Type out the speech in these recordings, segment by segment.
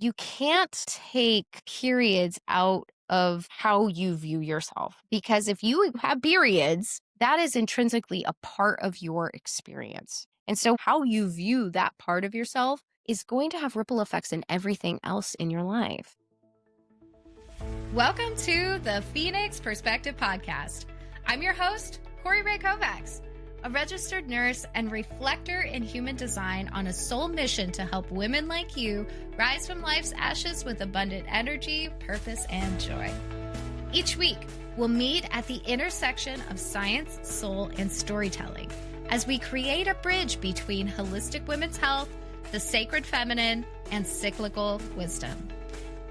you can't take periods out of how you view yourself. Because if you have periods, that is intrinsically a part of your experience. And so, how you view that part of yourself is going to have ripple effects in everything else in your life. Welcome to the Phoenix Perspective Podcast. I'm your host, Kori Rae Kovacs, a registered nurse and reflector in human design on a soul mission to help women like you rise from life's ashes with abundant energy, purpose, and joy. Each week, we'll meet at the intersection of science, soul, and storytelling as we create a bridge between holistic women's health, the sacred feminine, and cyclical wisdom.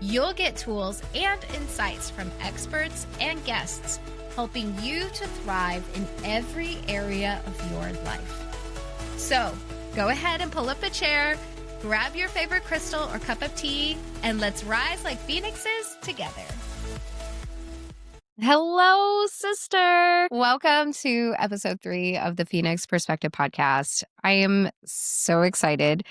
You'll get tools and insights from experts and guests helping you to thrive in every area of your life. So go ahead and pull up a chair, grab your favorite crystal or cup of tea, and let's rise like phoenixes together. Hello, sister. Welcome to episode 3 of the Phoenix Perspective Podcast. I am so excited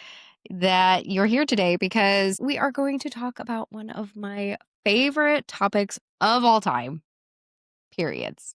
that you're here today because we are going to talk about one of my favorite topics of all time, periods.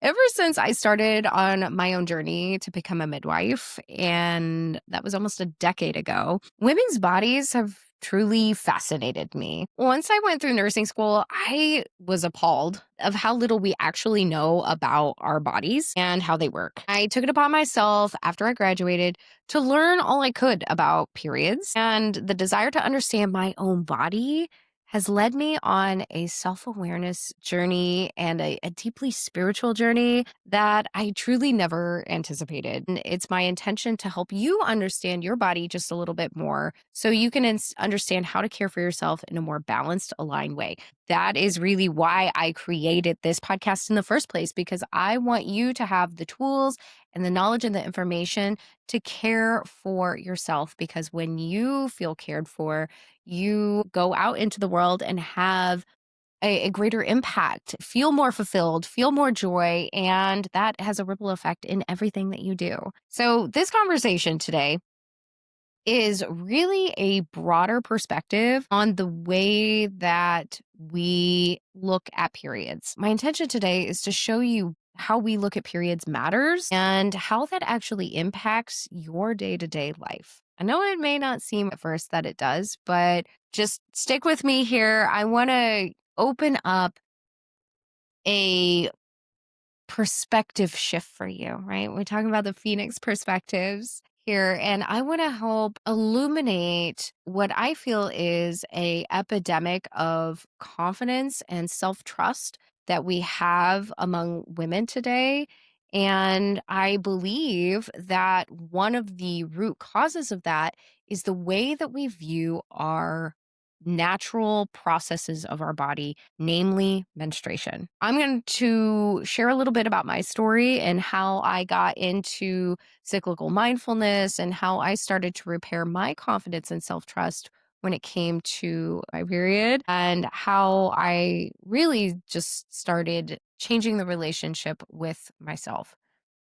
Ever since I started on my own journey to become a midwife, and that was almost a decade ago, women's bodies have truly fascinated me. Once I went through nursing school, I was appalled of how little we actually know about our bodies and how they work. I took it upon myself after I graduated to learn all I could about periods, and the desire to understand my own body has led me on a self-awareness journey and a deeply spiritual journey that I truly never anticipated. And it's my intention to help you understand your body just a little bit more so you can understand how to care for yourself in a more balanced, aligned way. That is really why I created this podcast in the first place, because I want you to have the tools and the knowledge and the information to care for yourself. Because when you feel cared for, you go out into the world and have a greater impact, feel more fulfilled, feel more joy, and that has a ripple effect in everything that you do. So this conversation today is really a broader perspective on the way that we look at periods. My intention today is to show you how we look at periods matters and how that actually impacts your day-to-day life. I know it may not seem at first that it does, but just stick with me here. I want to open up a perspective shift for you, right? We're talking about the Phoenix perspectives here, and I want to help illuminate what I feel is a epidemic of confidence and self-trust that we have among women today. And I believe that one of the root causes of that is the way that we view our natural processes of our body, namely menstruation. I'm going to share a little bit about my story and how I got into cyclical mindfulness and how I started to repair my confidence and self-trust when it came to my period, and how I really just started changing the relationship with myself.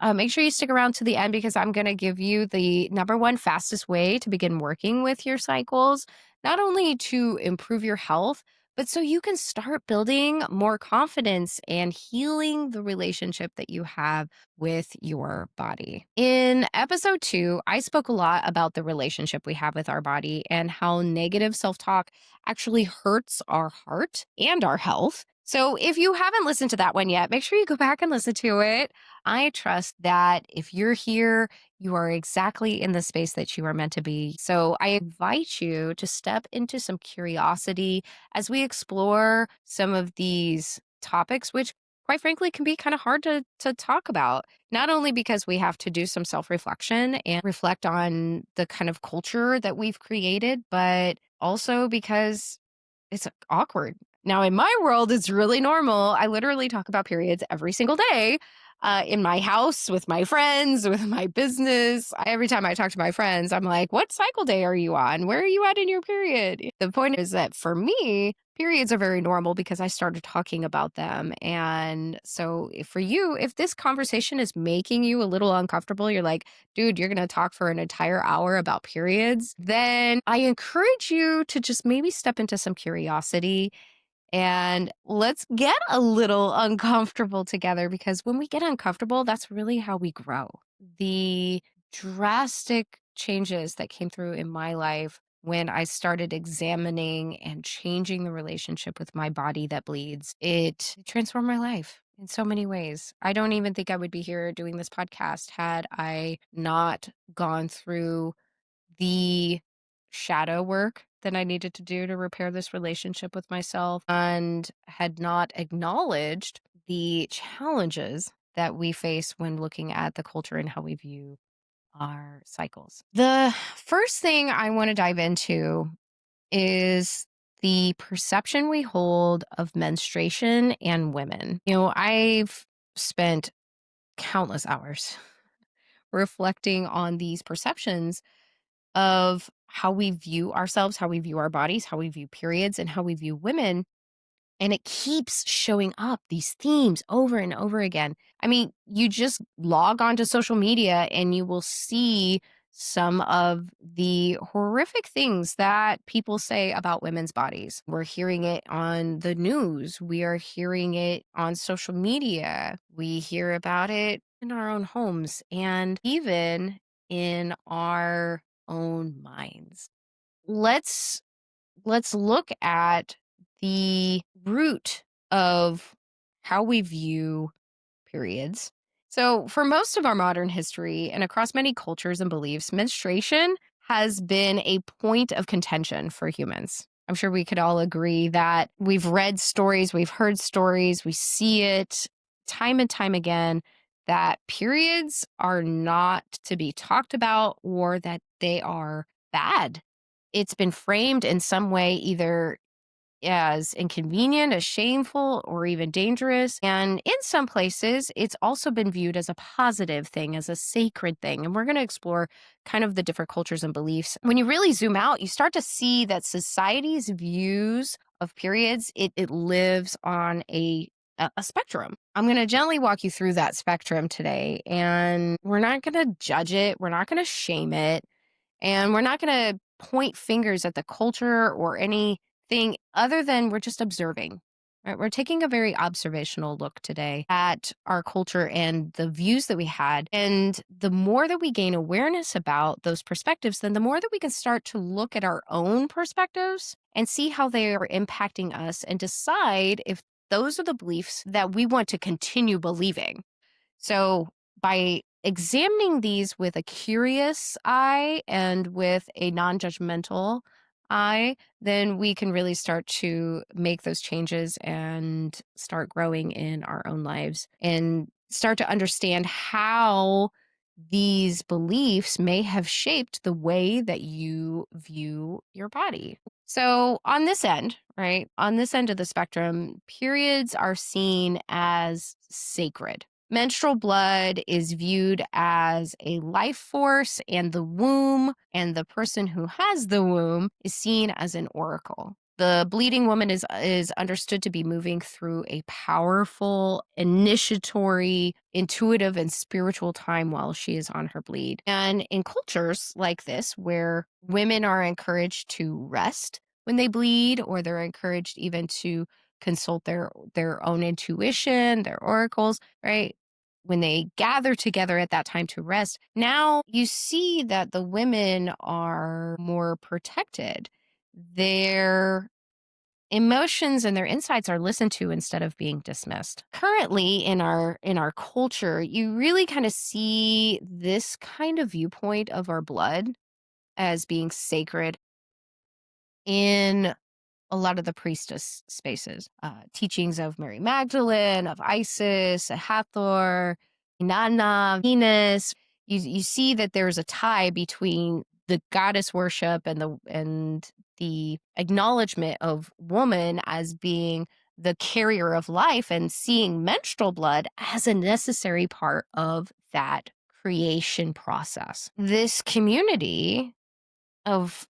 Make sure you stick around to the end because I'm going to give you the number one fastest way to begin working with your cycles, not only to improve your health, but so you can start building more confidence and healing the relationship that you have with your body. In episode 2, I spoke a lot about the relationship we have with our body and how negative self-talk actually hurts our heart and our health. So if you haven't listened to that one yet, make sure you go back and listen to it. I trust that if you're here, you are exactly in the space that you are meant to be. So I invite you to step into some curiosity as we explore some of these topics, which quite frankly can be kind of hard to talk about. Not only because we have to do some self-reflection and reflect on the kind of culture that we've created, but also because it's awkward. Now, in my world, it's really normal. I literally talk about periods every single day. in my house, with my friends, with my business. Every time I talk to my friends, I'm like, what cycle day are you on? Where are you at in your period? The point is that for me, periods are very normal because I started talking about them. And so for you, if this conversation is making you a little uncomfortable, you're like, dude, you're going to talk for an entire hour about periods, then I encourage you to just maybe step into some curiosity and let's get a little uncomfortable together, because when we get uncomfortable, that's really how we grow. The drastic changes that came through in my life when I started examining and changing the relationship with my body that bleeds, it transformed my life in so many ways. I don't even think I would be here doing this podcast had I not gone through the shadow work that I needed to do to repair this relationship with myself, and had not acknowledged the challenges that we face when looking at the culture and how we view our cycles. The first thing I want to dive into is the perception we hold of menstruation and women. I've spent countless hours reflecting on these perceptions of how we view ourselves, how we view our bodies, how we view periods, and how we view women. And it keeps showing up, these themes over and over again. I mean, you just log onto social media and you will see some of the horrific things that people say about women's bodies. We're hearing it on the news, we are hearing it on social media, we hear about it in our own homes, and even in our own minds. Let's let's look at the root of how we view periods. So, for most of our modern history and across many cultures and beliefs, menstruation has been a point of contention for humans. I'm sure we could all agree that we've read stories, we've heard stories, we see it time and time again that periods are not to be talked about or that they are bad. It's been framed in some way, either as inconvenient, as shameful, or even dangerous. And in some places, it's also been viewed as a positive thing, as a sacred thing. And we're going to explore kind of the different cultures and beliefs. When you really zoom out, you start to see that society's views of periods, it lives on a spectrum. I'm going to gently walk you through that spectrum today, and we're not going to judge it. We're not going to shame it. And we're not going to point fingers at the culture or anything other than we're just observing. Right? We're taking a very observational look today at our culture and the views that we had. And the more that we gain awareness about those perspectives, then the more that we can start to look at our own perspectives and see how they are impacting us and decide if those are the beliefs that we want to continue believing. So, by examining these with a curious eye and with a non judgmental eye, then we can really start to make those changes and start growing in our own lives and start to understand how these beliefs may have shaped the way that you view your body. So, on this end, right, on this end of the spectrum, periods are seen as sacred. Menstrual blood is viewed as a life force, and the womb and the person who has the womb is seen as an oracle. The bleeding woman is understood to be moving through a powerful, initiatory, intuitive, and spiritual time while she is on her bleed. And in cultures like this, where women are encouraged to rest when they bleed, or they're encouraged even to consult their own intuition, their oracles, right? When they gather together at that time to rest, now you see that the women are more protected. Their emotions and their insights are listened to instead of being dismissed. Currently in our culture, you really kind of see this kind of viewpoint of our blood as being sacred in a lot of the priestess spaces, teachings of Mary Magdalene, of Isis, Hathor, Inanna, Venus. You see that there's a tie between the goddess worship and the acknowledgement of woman as being the carrier of life and seeing menstrual blood as a necessary part of that creation process. This community of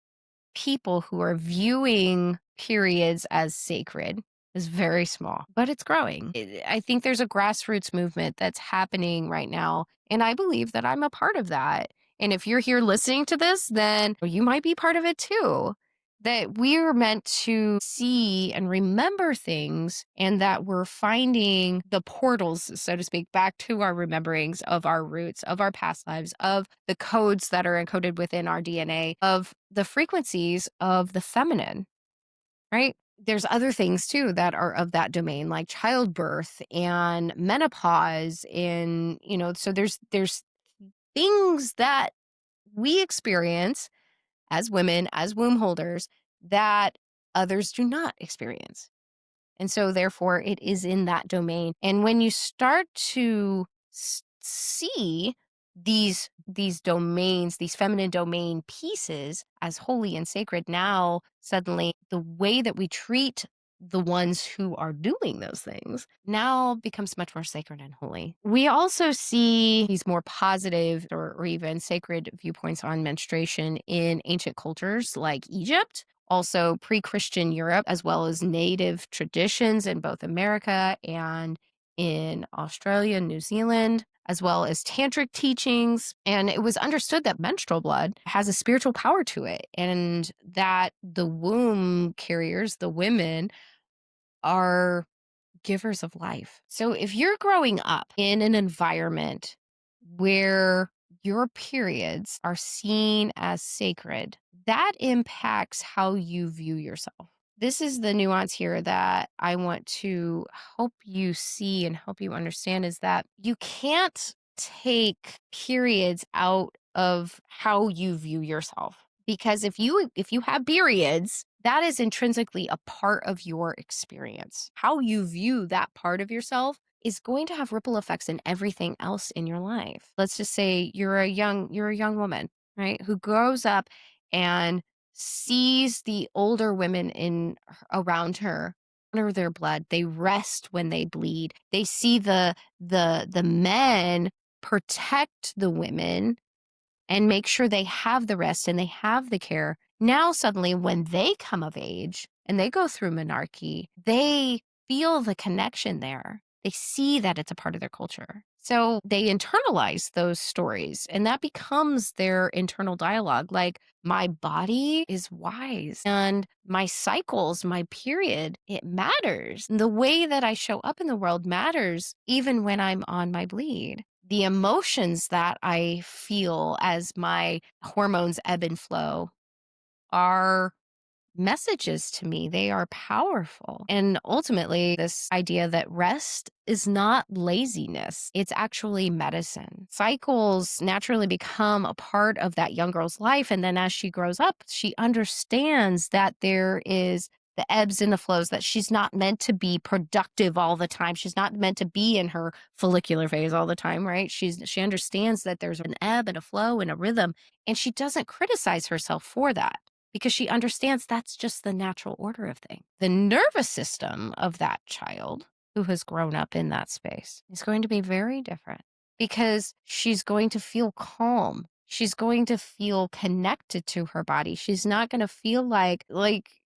people who are viewing periods as sacred is very small, but it's growing. I think there's a grassroots movement that's happening right now, and I believe that I'm a part of that. And if you're here listening to this, then you might be part of it too. That we're meant to see and remember things, and that we're finding the portals, so to speak, back to our rememberings of our roots, of our past lives, of the codes that are encoded within our DNA, of the frequencies of the feminine, right? There's other things too that are of that domain, like childbirth and menopause. And, so there's things that we experience as women, as womb holders, that others do not experience. And so, therefore, it is in that domain. And when you start to see these domains, these feminine domain pieces as holy and sacred, now suddenly the way that we treat the ones who are doing those things now becomes much more sacred and holy. We also see these more positive or even sacred viewpoints on menstruation in ancient cultures like Egypt, also pre-Christian Europe, as well as native traditions in both America and in Australia and New Zealand, as well as tantric teachings. And it was understood that menstrual blood has a spiritual power to it, and that the womb carriers, the women, are givers of life. So if you're growing up in an environment where your periods are seen as sacred, that impacts how you view yourself. This is the nuance here that I want to help you see and help you understand, is that you can't take periods out of how you view yourself. Because if you have periods, that is intrinsically a part of your experience. How you view that part of yourself is going to have ripple effects in everything else in your life. Let's just say you're a young woman, right? Who grows up and sees the older women around her honor their blood. They rest when they bleed. They see the men protect the women and make sure they have the rest and they have the care. Now, suddenly, when they come of age and they go through menarche, they feel the connection there. They see that it's a part of their culture. So they internalize those stories, and that becomes their internal dialogue. Like, my body is wise, and my cycles, my period, it matters. The way that I show up in the world matters, even when I'm on my bleed. The emotions that I feel as my hormones ebb and flow are messages to me. They are powerful. And ultimately, this idea that rest is not laziness, it's actually medicine. Cycles naturally become a part of that young girl's life. And then as she grows up, she understands that there is the ebbs and the flows, that she's not meant to be productive all the time. She's not meant to be in her follicular phase all the time, right? She understands that there's an ebb and a flow and a rhythm, and she doesn't criticize herself for that, because she understands that's just the natural order of things. The nervous system of that child who has grown up in that space is going to be very different, because she's going to feel calm. She's going to feel connected to her body. She's not going to feel like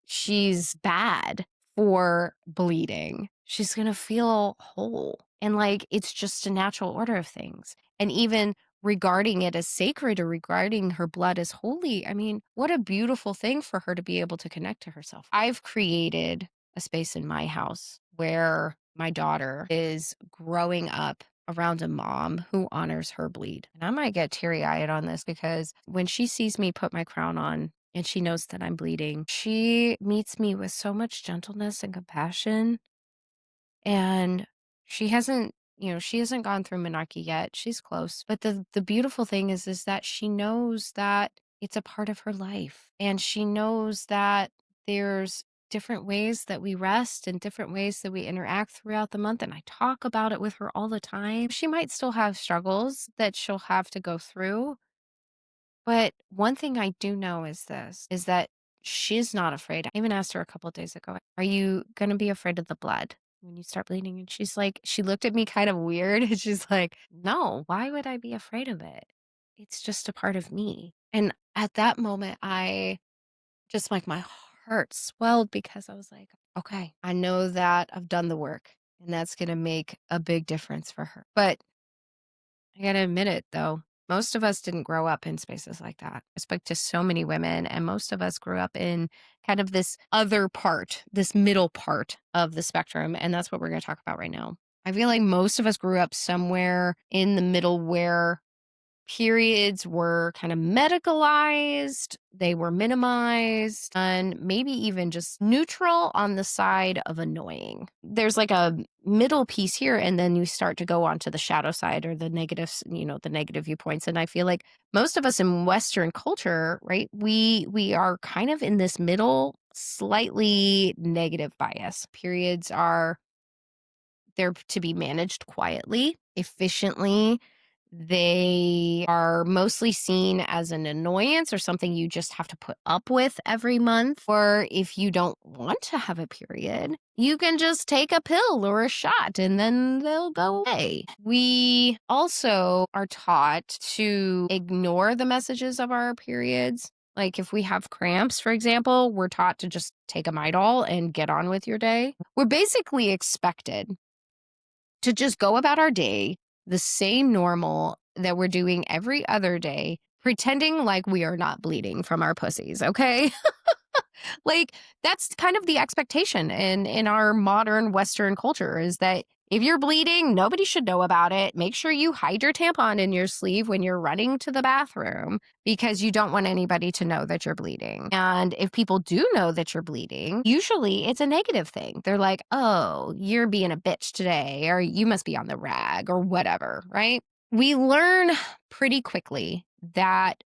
she's bad for bleeding. She's going to feel whole and like it's just a natural order of things. And even regarding it as sacred, or regarding her blood as holy, I mean, what a beautiful thing for her to be able to connect to herself. I've created a space in my house where my daughter is growing up around a mom who honors her bleed. And I might get teary eyed on this, because when she sees me put my crown on and she knows that I'm bleeding, she meets me with so much gentleness and compassion. And she hasn't gone through menarche yet. She's close. But the beautiful thing is that she knows that it's a part of her life. And she knows that there's different ways that we rest and different ways that we interact throughout the month. And I talk about it with her all the time. She might still have struggles that she'll have to go through. But one thing I do know is this, is that She's not afraid. I even asked her a couple of days ago, "Are you gonna be afraid of the blood when you start bleeding?" And she's like she looked at me kind of weird, and she's like, "No, why would I be afraid of it? It's just a part of me." And at that moment, I just like my heart swelled because I was like, "Okay, I know that I've done the work, and that's gonna make a big difference for her." But I gotta admit it though, most of us didn't grow up in spaces like that. I spoke to so many women, and most of us grew up in kind of this other part, this middle part of the spectrum. And that's what we're gonna talk about right now. I feel like most of us grew up somewhere in the middle where periods were kind of medicalized, they were minimized, and maybe even just neutral on the side of annoying. There's like a middle piece here, and then you start to go on to the shadow side or the negatives, the negative viewpoints. And I feel like most of us in Western culture, right, we are kind of in this middle, slightly negative bias. Periods are they're to be managed quietly, efficiently. They are mostly seen as an annoyance or something you just have to put up with every month. Or if you don't want to have a period, you can just take a pill or a shot and then they'll go away. We also are taught to ignore the messages of our periods. Like if we have cramps, for example, we're taught to just take a Midol and get on with your day. We're basically expected to just go about our day the same normal that we're doing every other day, pretending like we are not bleeding from our pussies, okay? Like that's kind of the expectation in our modern Western culture is that if you're bleeding, nobody should know about it. Make sure you hide your tampon in your sleeve when you're running to the bathroom because you don't want anybody to know that you're bleeding. And if people do know that you're bleeding, usually it's a negative thing. They're like, "Oh, you're being a bitch today," or "You must be on the rag," or whatever, right? We learn pretty quickly that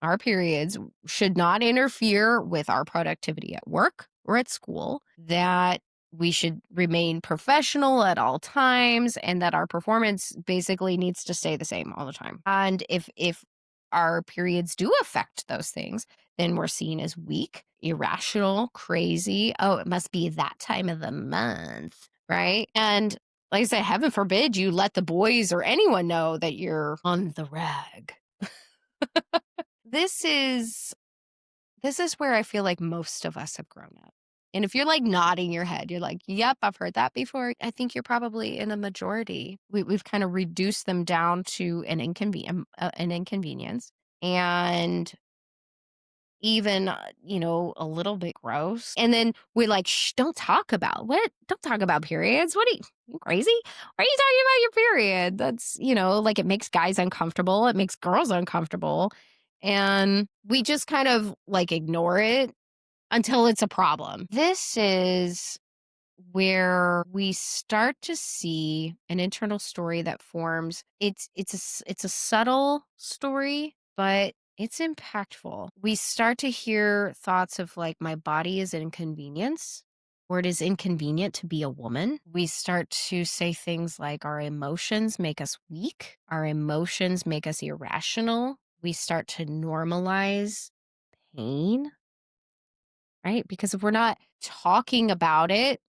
our periods should not interfere with our productivity at work or at school, that we should remain professional at all times, and that our performance basically needs to stay the same all the time. And if our periods do affect those things, then we're seen as weak, irrational, crazy. Oh, it must be that time of the month, right? And like I said, heaven forbid you let the boys or anyone know that you're on the rag. This is this is where I feel like most of us have grown up. And if you're like nodding your head, you're like, "Yep, I've heard that before." I think you're probably in a majority. We've kind of reduced them down to an inconvenience, and even a little bit gross. And then we're like, "Shh, don't talk about what? Don't talk about periods. What are you crazy? Why are you talking about your period?" That's like it makes guys uncomfortable. It makes girls uncomfortable. And we just kind of like ignore it until it's a problem. This is where we start to see an internal story that forms. It's a subtle story, but it's impactful. We start to hear thoughts of like my body is an inconvenience, or it is inconvenient to be a woman. We start to say things like our emotions make us weak, our emotions make us irrational. We start to normalize pain, right? Because if we're not talking about it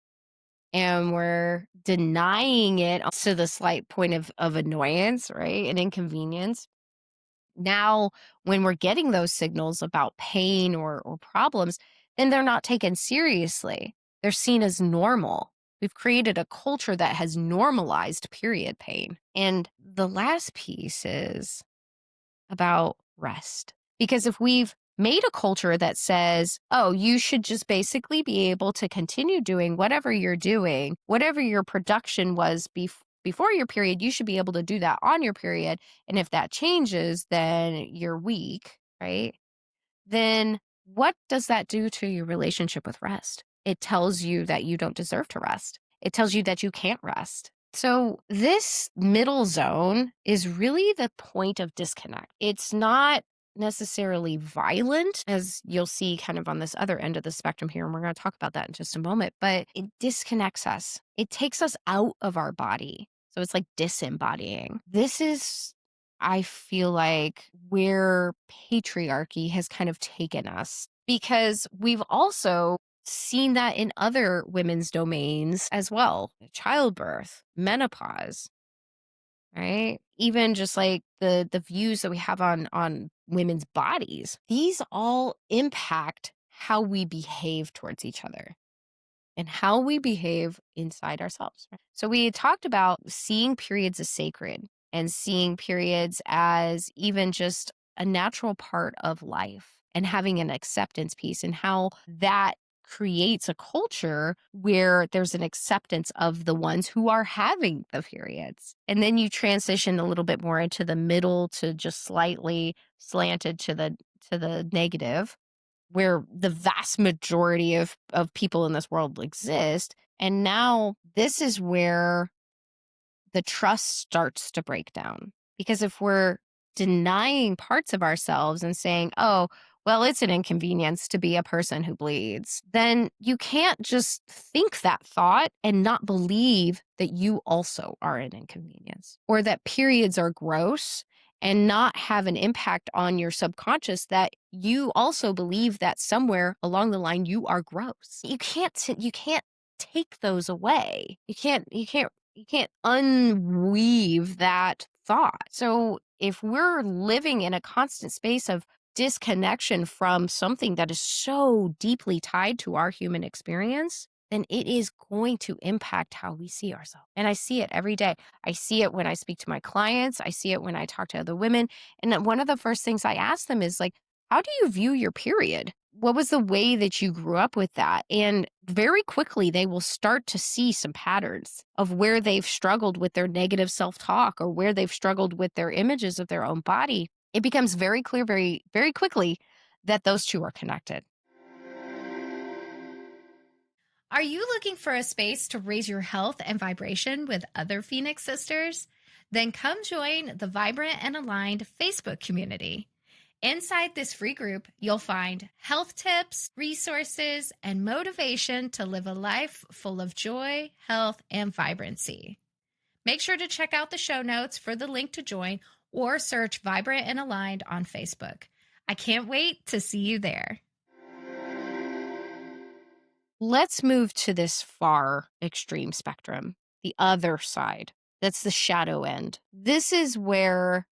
and we're denying it to the slight point of annoyance, right? And inconvenience. Now, when we're getting those signals about pain or problems, then they're not taken seriously. They're seen as normal. We've created a culture that has normalized period pain. And the last piece is about rest. Because if we've made a culture that says, oh, you should just basically be able to continue doing whatever you're doing, whatever your production was before your period, you should be able to do that on your period. And if that changes, then you're weak, right? Then what does that do to your relationship with rest? It tells you that you don't deserve to rest. It tells you that you can't rest. So, this middle zone is really the point of disconnect. It's not necessarily violent, as you'll see kind of on this other end of the spectrum here. And we're going to talk about that in just a moment, but it disconnects us, it takes us out of our body. So, it's like disembodying. This is I feel like where patriarchy has kind of taken us. because we've also seen that in other women's domains as well. Childbirth, menopause, right? Even just like the views that we have on women's bodies. These all impact how we behave towards each other and how we behave inside ourselves. So we talked about seeing periods as sacred and seeing periods as even just a natural part of life and having an acceptance piece and how that creates a culture where there's an acceptance of the ones who are having the periods. And then you transition a little bit more into the middle to just slightly slanted to the negative where the vast majority of people in this world exist. And now this is where the trust starts to break down. Because if we're denying parts of ourselves and saying, oh, well, it's an inconvenience to be a person who bleeds, then you can't just think that thought and not believe that you also are an inconvenience or that periods are gross and not have an impact on your subconscious that you also believe that somewhere along the line you are gross. You can't take those away. You can't unweave that thought. So if we're living in a constant space of disconnection from something that is so deeply tied to our human experience, then it is going to impact how we see ourselves. And I see it every day. I see it when I speak to my clients. I see it when I talk to other women. And then one of the first things I ask them is like, how do you view your period? What was the way that you grew up with that? And very quickly, they will start to see some patterns of where they've struggled with their negative self talk or where they've struggled with their images of their own body. It becomes very clear, very, very quickly that those two are connected. Are you looking for a space to raise your health and vibration with other Phoenix sisters? Then come join the Vibrant and Aligned Facebook community. Inside this free group, you'll find health tips, resources, and motivation to live a life full of joy, health, and vibrancy. Make sure to check out the show notes for the link to join or search Vibrant and Aligned on Facebook. I can't wait to see you there. Let's move to this far extreme spectrum, the other side. That's the shadow end. This is where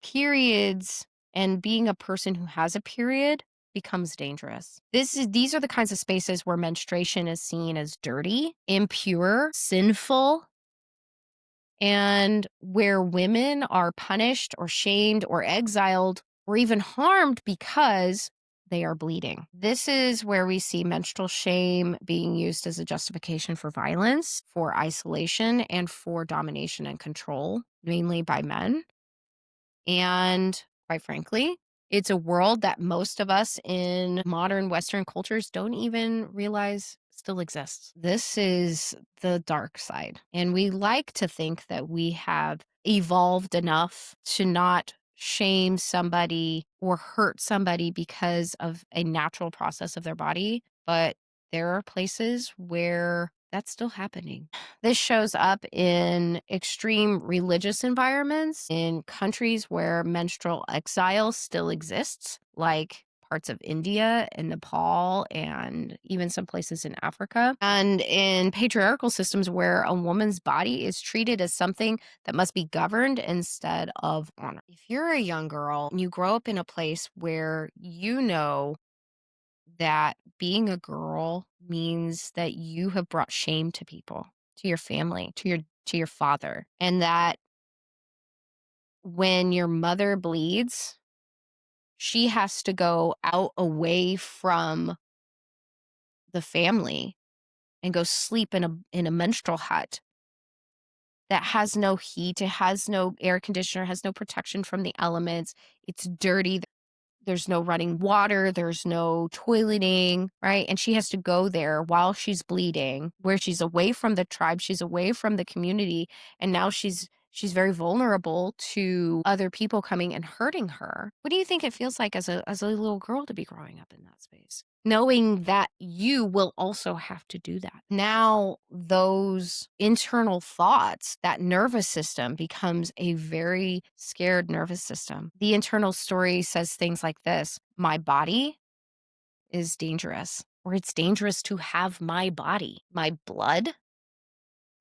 periods and being a person who has a period becomes dangerous. These are the kinds of spaces where menstruation is seen as dirty, impure, sinful, and where women are punished or shamed or exiled or even harmed because they are bleeding. This is where we see menstrual shame being used as a justification for violence, for isolation, and for domination and control, mainly by men. And quite frankly, it's a world that most of us in modern Western cultures don't even realize still exists. This is the dark side. And we like to think that we have evolved enough to not shame somebody or hurt somebody because of a natural process of their body. But there are places where that's still happening. This shows up in extreme religious environments, in countries where menstrual exile still exists, like parts of India and Nepal, and even some places in Africa, and in patriarchal systems where a woman's body is treated as something that must be governed instead of honored. If you're a young girl and you grow up in a place where you know that being a girl means that you have brought shame to people, to your family, to your father, and that when your mother bleeds, she has to go out away from the family and go sleep in a menstrual hut that has no heat, it has no air conditioner, has no protection from the elements. It's dirty. There's no running water, there's no toileting, right? And she has to go there while she's bleeding, where she's away from the tribe, she's away from the community, and now she's very vulnerable to other people coming and hurting her. What do you think it feels like as a little girl to be growing up in that space? Knowing that you will also have to do that. Now, those internal thoughts, that nervous system becomes a very scared nervous system. The internal story says things like this: my body is dangerous, or it's dangerous to have my body. My blood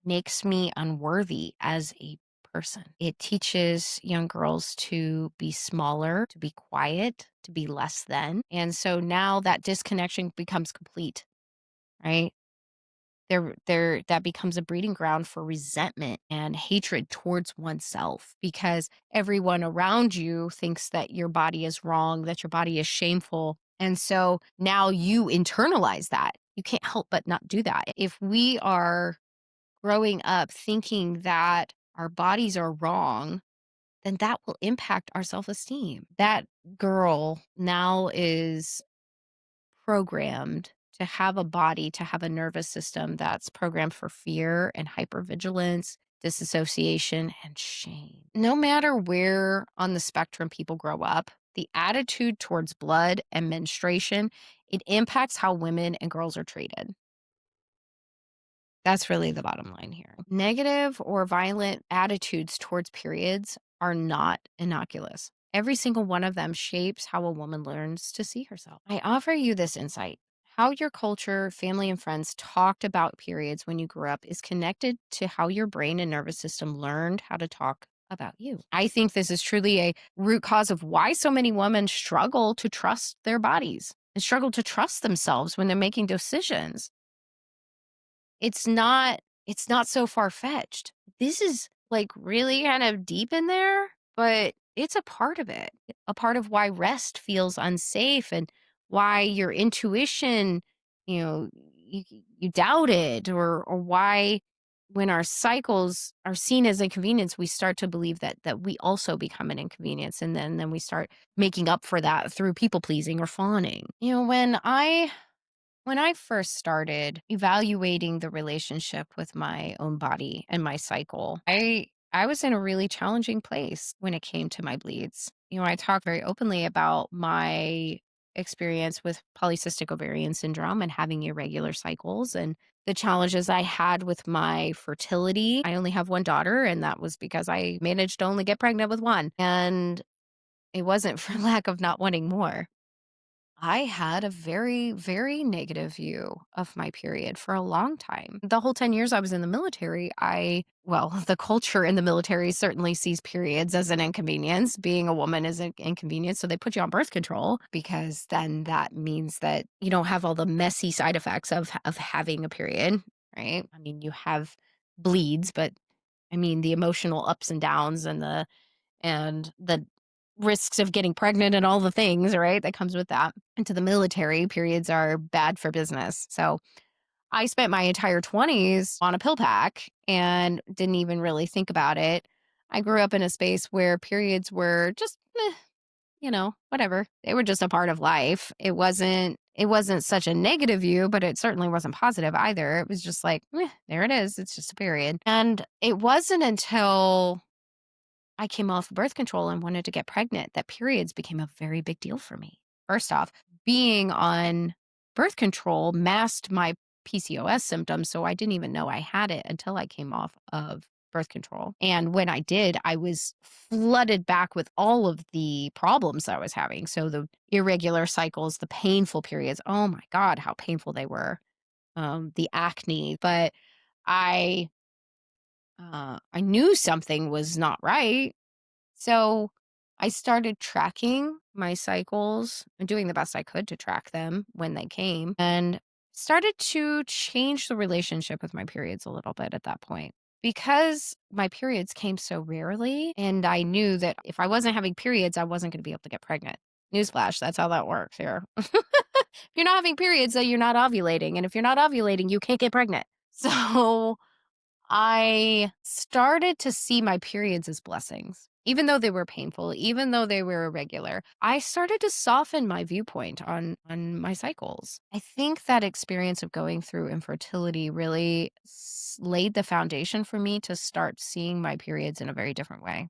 makes me unworthy as a person. It teaches young girls to be smaller, to be quiet, to be less than. And so now that disconnection becomes complete, right? There that becomes a breeding ground for resentment and hatred towards oneself because everyone around you thinks that your body is wrong, that your body is shameful. And so now you internalize that. You can't help but not do that. If we are growing up thinking that our bodies are wrong, then that will impact our self esteem. That girl now is programmed to have a body, to have a nervous system that's programmed for fear and hypervigilance, disassociation, and shame. No matter where on the spectrum people grow up, the attitude towards blood and menstruation, it impacts how women and girls are treated. That's really the bottom line here. Negative or violent attitudes towards periods are not innocuous. Every single one of them shapes how a woman learns to see herself. I offer you this insight. How your culture, family, and friends talked about periods when you grew up is connected to how your brain and nervous system learned how to talk about you. I think this is truly a root cause of why so many women struggle to trust their bodies and struggle to trust themselves when they're making decisions. It's not so far-fetched. This is, like, really kind of deep in there, but it's a part of it. A part of why rest feels unsafe and why your intuition, you doubt it or why when our cycles are seen as inconvenience, we start to believe that we also become an inconvenience, and then we start making up for that through people pleasing or fawning. When I first started evaluating the relationship with my own body and my cycle, I was in a really challenging place when it came to my bleeds. I talk very openly about my experience with polycystic ovarian syndrome and having irregular cycles and the challenges I had with my fertility. I only have one daughter, and that was because I managed to only get pregnant with one. And it wasn't for lack of not wanting more. I had a very, very negative view of my period for a long time. The whole 10 years I was in the military, the culture in the military certainly sees periods as an inconvenience. Being a woman is an inconvenience. So they put you on birth control because then that means that you don't have all the messy side effects of having a period, right? I mean, you have bleeds, but I mean, the emotional ups and downs and the risks of getting pregnant and all the things, right, that comes with that. Into the military, periods are bad for business. So I spent my entire 20s on a pill pack and didn't even really think about it. I grew up in a space where periods were just, whatever. They were just a part of life. It wasn't such a negative view, but it certainly wasn't positive either. It was just like, there it is. It's just a period. And it wasn't until I came off birth control and wanted to get pregnant, that periods became a very big deal for me. First off, being on birth control masked my PCOS symptoms, so I didn't even know I had it until I came off of birth control. And when I did, I was flooded back with all of the problems I was having. So the irregular cycles, the painful periods, oh my God, how painful they were. The acne, but I I knew something was not right. So I started tracking my cycles and doing the best I could to track them when they came and started to change the relationship with my periods a little bit at that point. Because my periods came so rarely, and I knew that if I wasn't having periods, I wasn't going to be able to get pregnant. Newsflash, that's how that works here. If you're not having periods, then you're not ovulating. And if you're not ovulating, you can't get pregnant. So I started to see my periods as blessings. Even though they were painful, even though they were irregular, I started to soften my viewpoint on my cycles. I think that experience of going through infertility really laid the foundation for me to start seeing my periods in a very different way.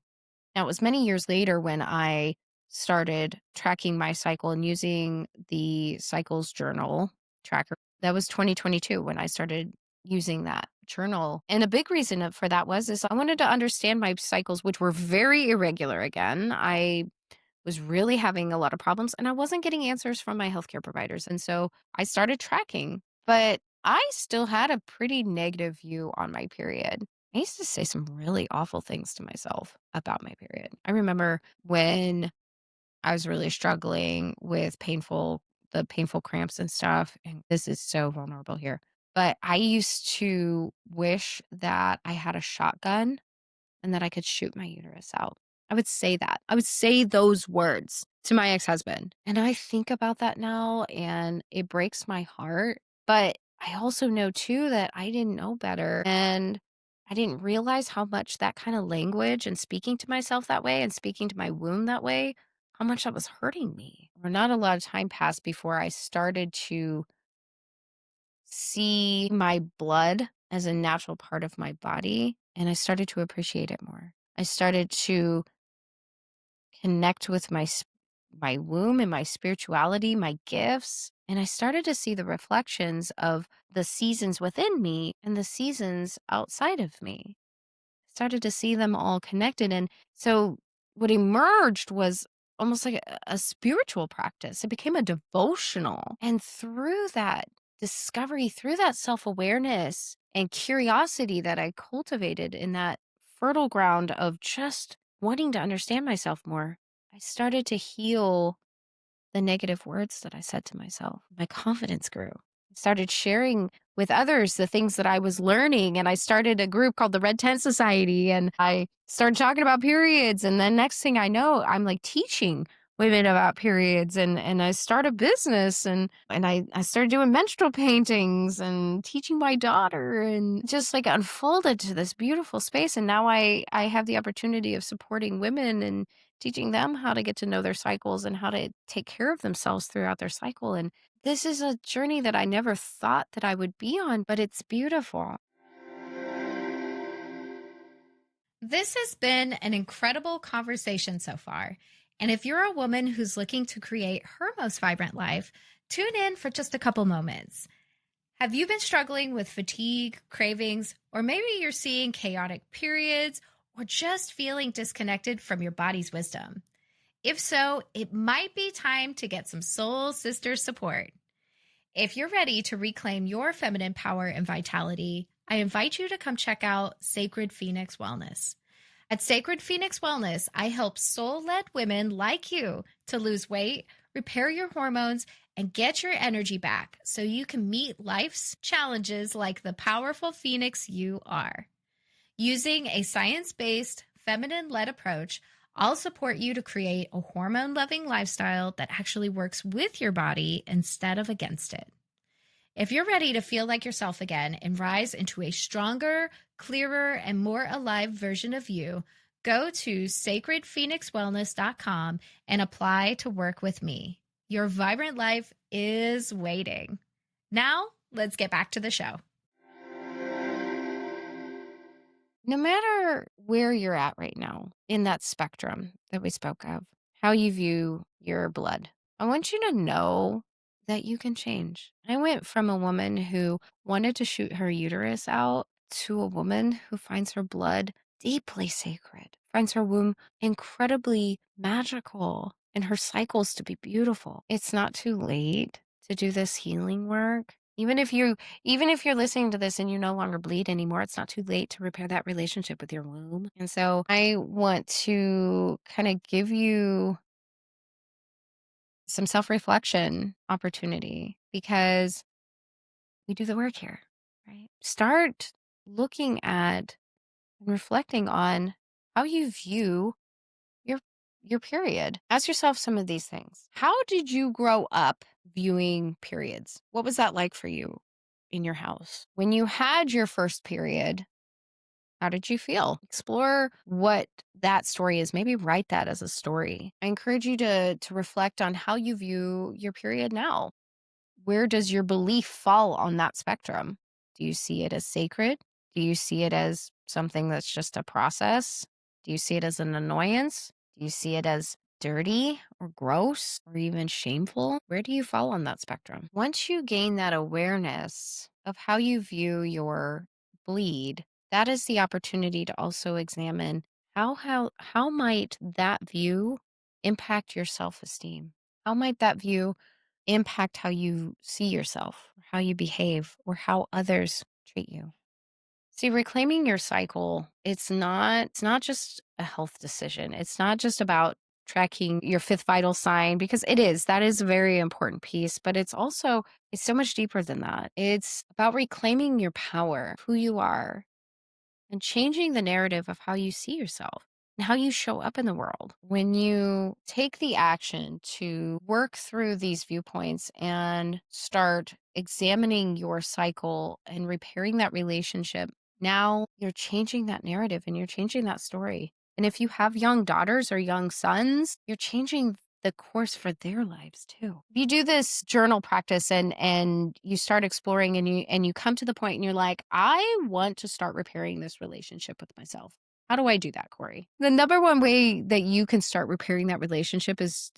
Now, it was many years later when I started tracking my cycle and using the cycles journal tracker. That was 2022 when I started using that journal. And a big reason for that was is I wanted to understand my cycles, which were very irregular again. I was really having a lot of problems and I wasn't getting answers from my healthcare providers. And so I started tracking, but I still had a pretty negative view on my period. I used to say some really awful things to myself about my period. I remember when I was really struggling with the painful cramps and stuff. And this is so vulnerable here. But I used to wish that I had a shotgun and that I could shoot my uterus out. I would say that. I would say those words to my ex-husband. And I think about that now and it breaks my heart. But I also know too that I didn't know better and I didn't realize how much that kind of language and speaking to myself that way and speaking to my womb that way, how much that was hurting me. Or not a lot of time passed before I started to see my blood as a natural part of my body, and I started to appreciate it more. I started to connect with my womb and my spirituality, my gifts, and I started to see the reflections of the seasons within me and the seasons outside of me. Started to see them all connected. And so what emerged was almost like a spiritual practice. It became a devotional. And through that discovery, through that self awareness and curiosity that I cultivated in that fertile ground of just wanting to understand myself more, I started to heal the negative words that I said to myself. My confidence grew. I started sharing with others the things that I was learning. And I started a group called the Red Tent Society. And I started talking about periods. And then next thing I know, I'm like teaching women about periods and I started a business and I started doing menstrual paintings and teaching my daughter and just like unfolded to this beautiful space. And now I have the opportunity of supporting women and teaching them how to get to know their cycles and how to take care of themselves throughout their cycle. And this is a journey that I never thought that I would be on, but it's beautiful. This has been an incredible conversation so far. And if you're a woman who's looking to create her most vibrant life, tune in for just a couple moments. Have you been struggling with fatigue, cravings, or maybe you're seeing chaotic periods or just feeling disconnected from your body's wisdom? If so, it might be time to get some soul sister support. If you're ready to reclaim your feminine power and vitality, I invite you to come check out Sacred Phoenix Wellness. At Sacred Phoenix Wellness, I help soul led women like you to lose weight, repair your hormones, and get your energy back so you can meet life's challenges like the powerful phoenix you are. Using a science based, feminine led approach, I'll support you to create a hormone loving lifestyle that actually works with your body instead of against it. If you're ready to feel like yourself again and rise into a stronger, clearer, and more alive version of you, go to sacredphoenixwellness.com and apply to work with me. Your vibrant life is waiting. Now, let's get back to the show. No matter where you're at right now in that spectrum that we spoke of, how you view your blood, I want you to know that you can change. I went from a woman who wanted to shoot her uterus out to a woman who finds her blood deeply sacred, finds her womb incredibly magical and her cycles to be beautiful. It's not too late to do this healing work. Even if you're listening to this and you no longer bleed anymore, it's not too late to repair that relationship with your womb. And so I want to kind of give you some self-reflection opportunity because we do the work here, right? Start looking at and reflecting on how you view your your period. Ask yourself some of these things. How did you grow up viewing periods? What was that like for you in your house? When you had your first period, how did you feel? Explore what that story is. Maybe write that as a story. I encourage you to reflect on how you view your period now. Where does your belief fall on that spectrum? Do you see it as sacred? Do you see it as something that's just a process? Do you see it as an annoyance? Do you see it as dirty or gross or even shameful? Where do you fall on that spectrum? Once you gain that awareness of how you view your bleed, that is the opportunity to also examine how might that view impact your self-esteem? How might that view impact how you see yourself, or how you behave, or how others treat you? See, reclaiming your cycle, it's not just a health decision. It's not just about tracking your fifth vital sign because it is. That is a very important piece, but it's so much deeper than that. It's about reclaiming your power, who you are, and changing the narrative of how you see yourself and how you show up in the world. When you take the action to work through these viewpoints and start examining your cycle and repairing that relationship, now you're changing that narrative and you're changing that story. And if you have young daughters or young sons, you're changing the course for their lives too. If you do this journal practice and you start exploring and you come to the point and you're like, I want to start repairing this relationship with myself. How do I do that, Corey? The number one way that you can start repairing that relationship is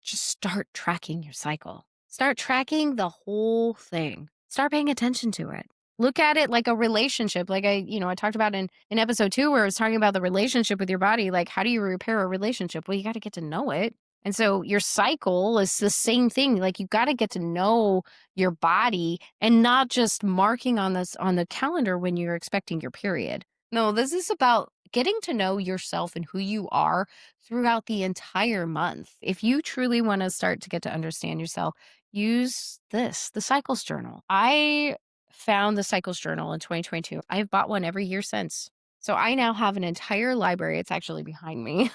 just start tracking your cycle. Start tracking the whole thing. Start paying attention to it. Look at it like a relationship. Like I talked about in episode 2 where I was talking about the relationship with your body. Like, how do you repair a relationship? Well, you got to get to know it. And so your cycle is the same thing. Like, you got to get to know your body and not just marking on the calendar when you're expecting your period. No, this is about getting to know yourself and who you are throughout the entire month. If you truly want to start to get to understand yourself, use the Cycles Journal. I found the Cycles Journal in 2022. I've bought one every year since. So I now have an entire library. It's actually behind me.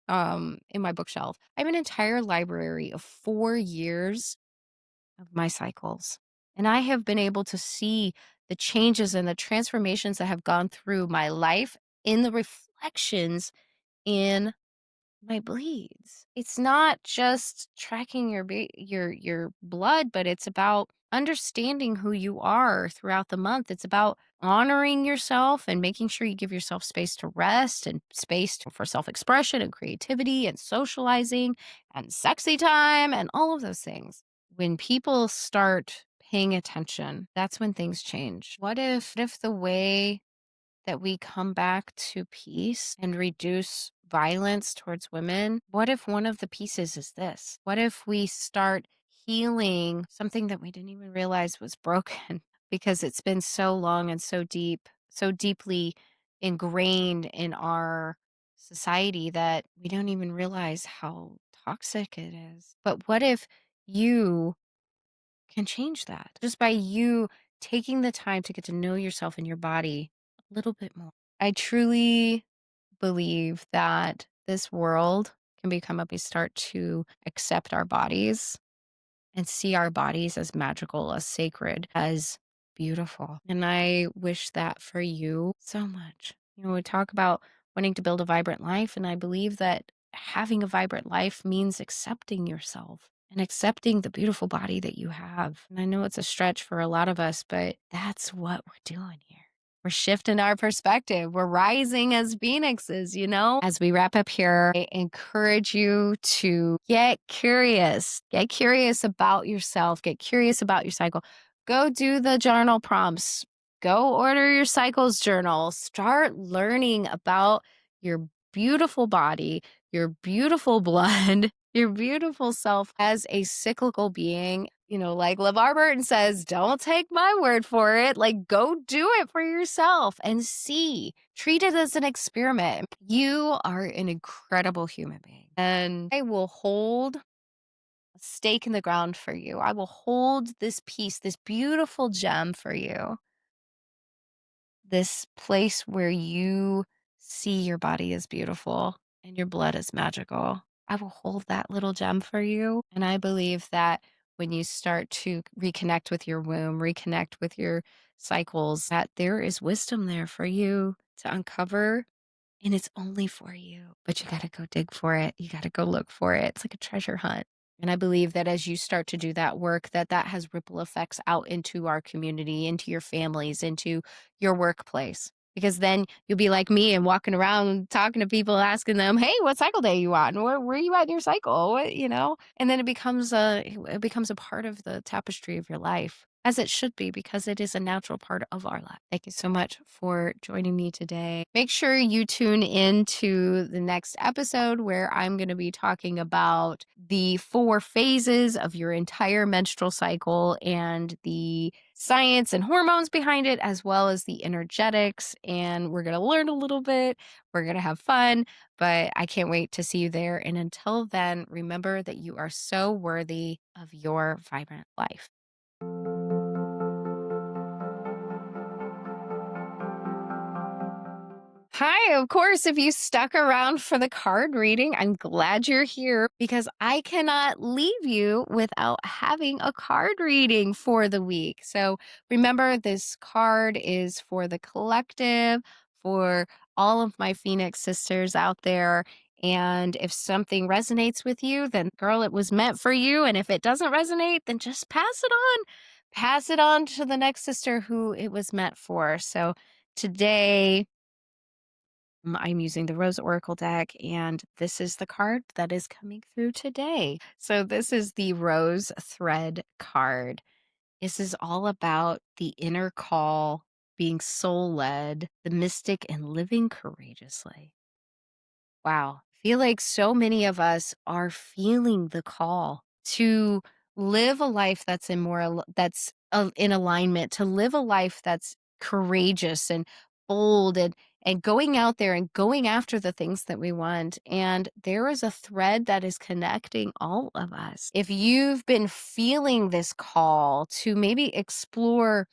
In my bookshelf. I have an entire library of 4 years of my cycles. And I have been able to see the changes and the transformations that have gone through my life in the reflections in my bleeds. It's not just tracking your blood, but it's about understanding who you are throughout the month. It's about honoring yourself and making sure you give yourself space to rest and for self-expression and creativity and socializing and sexy time and all of those things. When people start paying attention, that's when things change. What if the way that we come back to peace and reduce violence towards women? What if one of the pieces is this? What if we start healing something that we didn't even realize was broken because it's been so long and so deeply ingrained in our society that we don't even realize how toxic it is? But what if you can change that just by you taking the time to get to know yourself and your body a little bit more? I truly believe that this world can become we start to accept our bodies and see our bodies as magical, as sacred, as beautiful. And I wish that for you so much. We talk about wanting to build a vibrant life, and I believe that having a vibrant life means accepting yourself and accepting the beautiful body that you have. And I know it's a stretch for a lot of us, but that's what we're doing here. We're shifting our perspective. We're rising as phoenixes. As we wrap up here, I encourage you to get curious. Get curious about yourself. Get curious about your cycle. Go do the journal prompts. Go order your cycles journal. Start learning about your beautiful body, your beautiful blood, your beautiful self as a cyclical being. Like LeVar Burton says, don't take my word for it. Like, go do it for yourself and see. Treat it as an experiment. You are an incredible human being. And I will hold a stake in the ground for you. I will hold this piece, this beautiful gem for you. This place where you see your body as beautiful and your blood is magical. I will hold that little gem for you. And I believe that when you start to reconnect with your womb, reconnect with your cycles, that there is wisdom there for you to uncover. And it's only for you, but you got to go dig for it. You got to go look for it. It's like a treasure hunt. And I believe that as you start to do that work, that has ripple effects out into our community, into your families, into your workplace. Because then you'll be like me and walking around talking to people, asking them, "Hey, what cycle day are you on? Where are you at in your cycle?" And then it becomes a part of the tapestry of your life. as it should be, because it is a natural part of our life. Thank you so much for joining me today. Make sure you tune in to the next episode where I'm going to be talking about the 4 phases of your entire menstrual cycle and the science and hormones behind it, as well as the energetics. And we're going to learn a little bit. We're going to have fun, but I can't wait to see you there. And until then, remember that you are so worthy of your vibrant life. Hi, of course, if you stuck around for the card reading, I'm glad you're here because I cannot leave you without having a card reading for the week. So remember, this card is for the collective, for all of my Phoenix sisters out there. And if something resonates with you, then girl, it was meant for you. And if it doesn't resonate, then just pass it on. Pass it on to the next sister who it was meant for. So today, I'm using the Rose Oracle deck, and this is the card that is coming through today. So, this is the Rose Thread card. This is all about the inner call, being soul led, the mystic, and living courageously. Wow. I feel like so many of us are feeling the call to live a life that's in alignment, to live a life that's courageous and bold and going out there and going after the things that we want. And there is a thread that is connecting all of us. If you've been feeling this call to maybe explore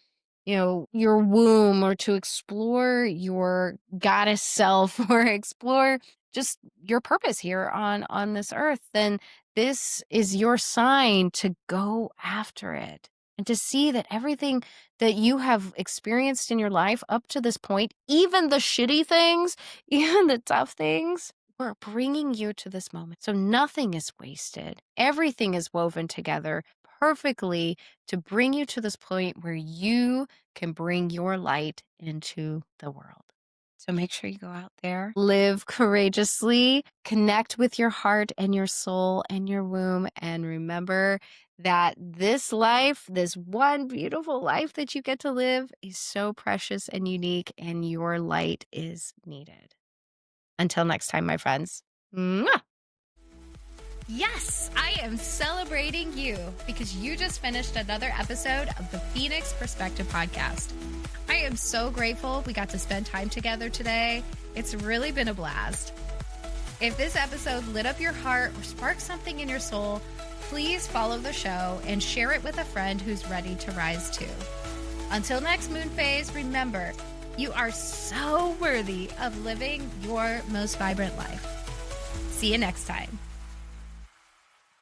your womb, or to explore your goddess self, or explore just your purpose here on this earth, then this is your sign to go after it and to see that everything that you have experienced in your life up to this point, even the shitty things, even the tough things, we're bringing you to this moment. So nothing is wasted. Everything is woven together perfectly to bring you to this point where you can bring your light into the world. So make sure you go out there, live courageously, connect with your heart and your soul and your womb, and remember that this life, this one beautiful life that you get to live, is so precious and unique, and your light is needed. Until next time, my friends. Mwah! Yes, I am celebrating you because you just finished another episode of the Phoenix Perspective Podcast. I am so grateful we got to spend time together today. It's really been a blast. If this episode lit up your heart or sparked something in your soul, please follow the show and share it with a friend who's ready to rise too. Until next moon phase, remember, you are so worthy of living your most vibrant life. See you next time.